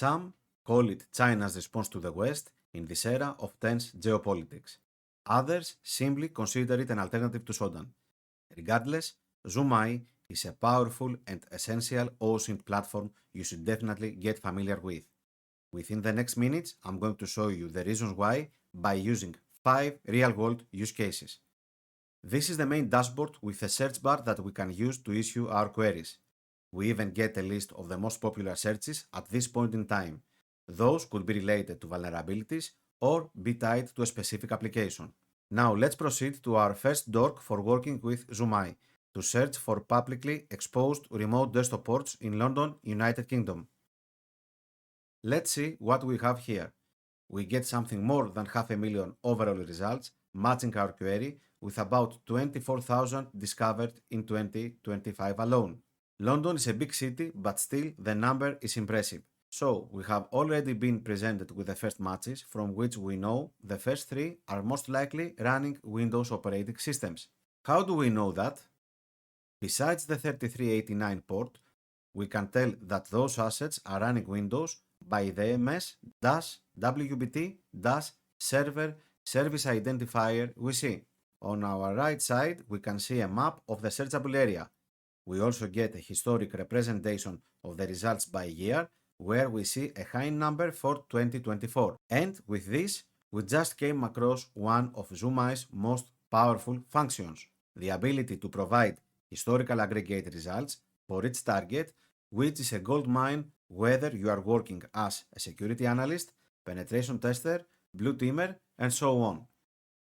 Some call it China's response to the West in this era of tense geopolitics. Others simply consider it an alternative to Shodan. Regardless, ZoomEye is a powerful and essential OSINT platform you should definitely get familiar with. Within the next minutes, I'm going to show you the reasons why by using 5 real-world use cases. This is the main dashboard with a search bar that we can use to issue our queries. We even get a list of the most popular searches at this point in time. Those could be related to vulnerabilities or be tied to a specific application. Now let's proceed to our first dork for working with ZoomEye to search for publicly exposed remote desktop ports in London, United Kingdom. Let's see what we have here. We get something more than 500,000 overall results matching our query with about 24,000 discovered in 2025 alone. London is a big city, but still the number is impressive. So we have already been presented with the first matches from which we know the first 3 are most likely running Windows operating systems. How do we know that? Besides the 3389 port, we can tell that those assets are running Windows by the MS-WBT-server service identifier we see. On our right side, we can see a map of the searchable area. We also get a historic representation of the results by year, where we see a high number for 2024. And with this, we just came across one of ZoomEye's most powerful functions, the ability to provide historical aggregate results for each target, which is a goldmine whether you are working as a security analyst, penetration tester, blue teamer, and so on.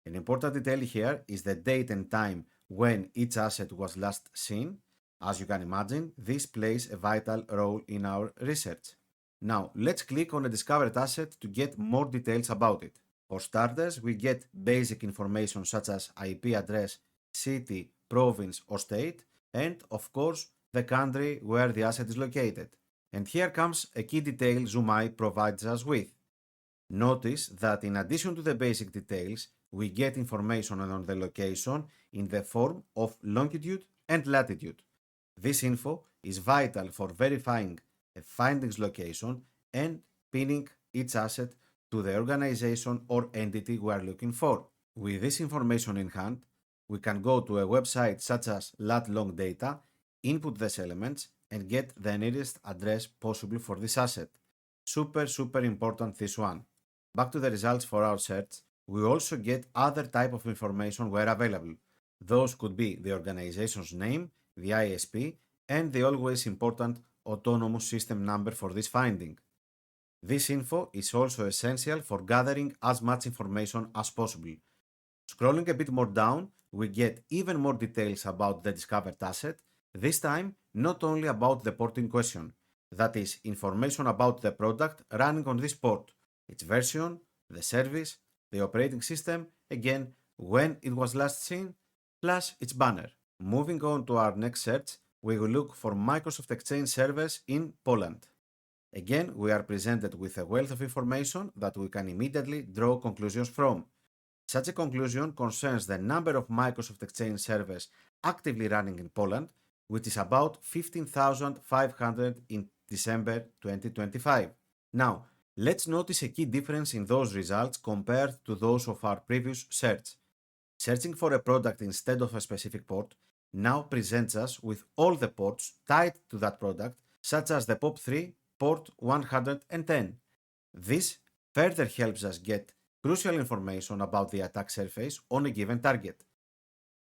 An important detail here is the date and time when each asset was last seen. As you can imagine, this plays a vital role in our research. Now, let's click on a discovered asset to get more details about it. For starters, we get basic information such as IP address, city, province or state, and of course, the country where the asset is located. And here comes a key detail ZoomEye provides us with. Notice that in addition to the basic details, we get information on the location in the form of longitude and latitude. This info is vital for verifying a finding's location and pinning each asset to the organization or entity we are looking for. With this information in hand, we can go to a website such as lat-long-data, input these elements, and get the nearest address possible for this asset. Super important this one. Back to the results for our search, we also get other type of information where available. Those could be the organization's name, the ISP, and the always important autonomous system number for this finding. This info is also essential for gathering as much information as possible. Scrolling a bit more down, we get even more details about the discovered asset, this time not only about the port in question, that is, information about the product running on this port, its version, the service, the operating system, again, when it was last seen, plus its banner. Moving on to our next search, we will look for Microsoft Exchange servers in Poland. Again, we are presented with a wealth of information that we can immediately draw conclusions from. Such a conclusion concerns the number of Microsoft Exchange servers actively running in Poland, which is about 15,500 in December 2025. Now, let's notice a key difference in those results compared to those of our previous search. Searching for a product instead of a specific port now presents us with all the ports tied to that product, such as the POP3 port 110. This further helps us get crucial information about the attack surface on a given target.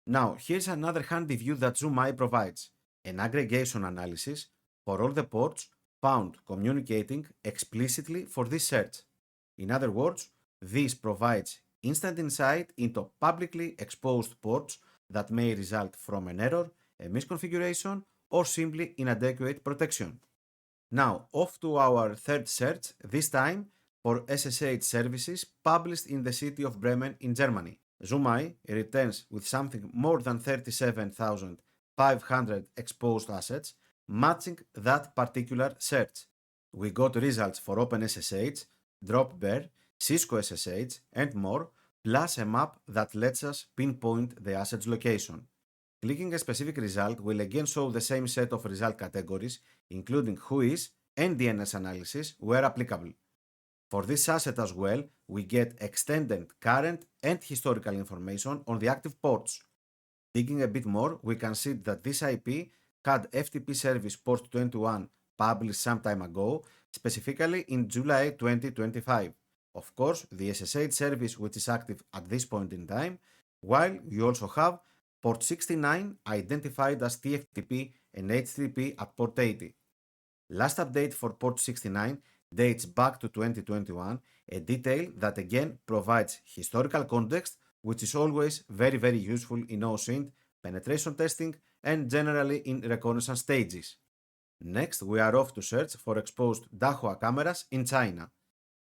Now, here's another handy view that ZoomEye provides, an aggregation analysis for all the ports found communicating explicitly for this search. In other words, this provides instant insight into publicly exposed ports that may result from an error, a misconfiguration, or simply inadequate protection. Now, off to our third search, this time for SSH services published in the city of Bremen in Germany. ZoomEye returns with something more than 37,500 exposed assets, matching that particular search. We got results for OpenSSH, Dropbear, Cisco SSH, and more, plus a map that lets us pinpoint the asset's location. Clicking a specific result will again show the same set of result categories, including who is and DNS analysis where applicable. For this asset as well, we get extended current and historical information on the active ports. Digging a bit more, we can see that this IP had FTP service port 21 published some time ago, specifically in July 2025. Of course, the SSH service which is active at this point in time, while you also have port 69 identified as TFTP and HTTP at port 80. Last update for port 69 dates back to 2021, a detail that again provides historical context, which is always very useful in OSINT, penetration testing, and generally in reconnaissance stages. Next, we are off to search for exposed Dahua cameras in China.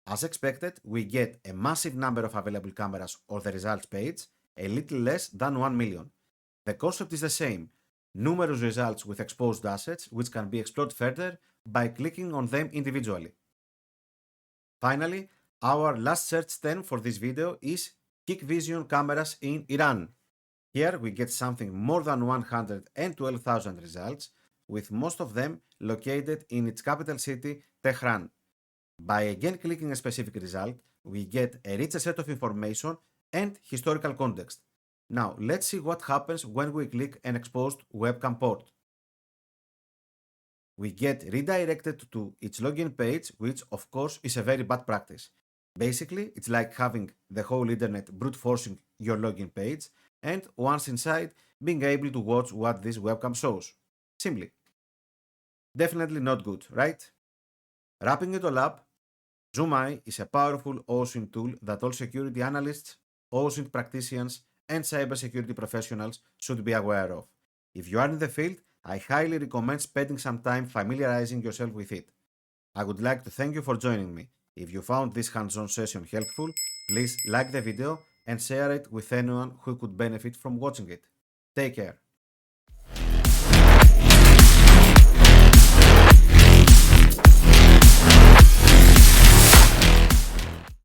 As expected, we get a massive number of available cameras on the results page, a little less than 1 million. The concept is the same. Numerous results with exposed assets which can be explored further by clicking on them individually. Finally, our last search term for this video is Hikvision cameras in Iran. Here we get something more than 112,000 results, with most of them located in its capital city, Tehran. By again clicking a specific result, we get a richer set of information and historical context. Now, let's see what happens when we click an exposed webcam port. We get redirected to its login page, which of course is a very bad practice. Basically, it's like having the whole internet brute forcing your login page, and once inside, being able to watch what this webcam shows. Simply. Definitely not good, right? Wrapping it all up, ZoomEye is a powerful OSINT tool that all security analysts, OSINT practitioners, and cybersecurity professionals should be aware of. If you are in the field, I highly recommend spending some time familiarizing yourself with it. I would like to thank you for joining me. If you found this hands-on session helpful, please like the video and share it with anyone who could benefit from watching it. Take care.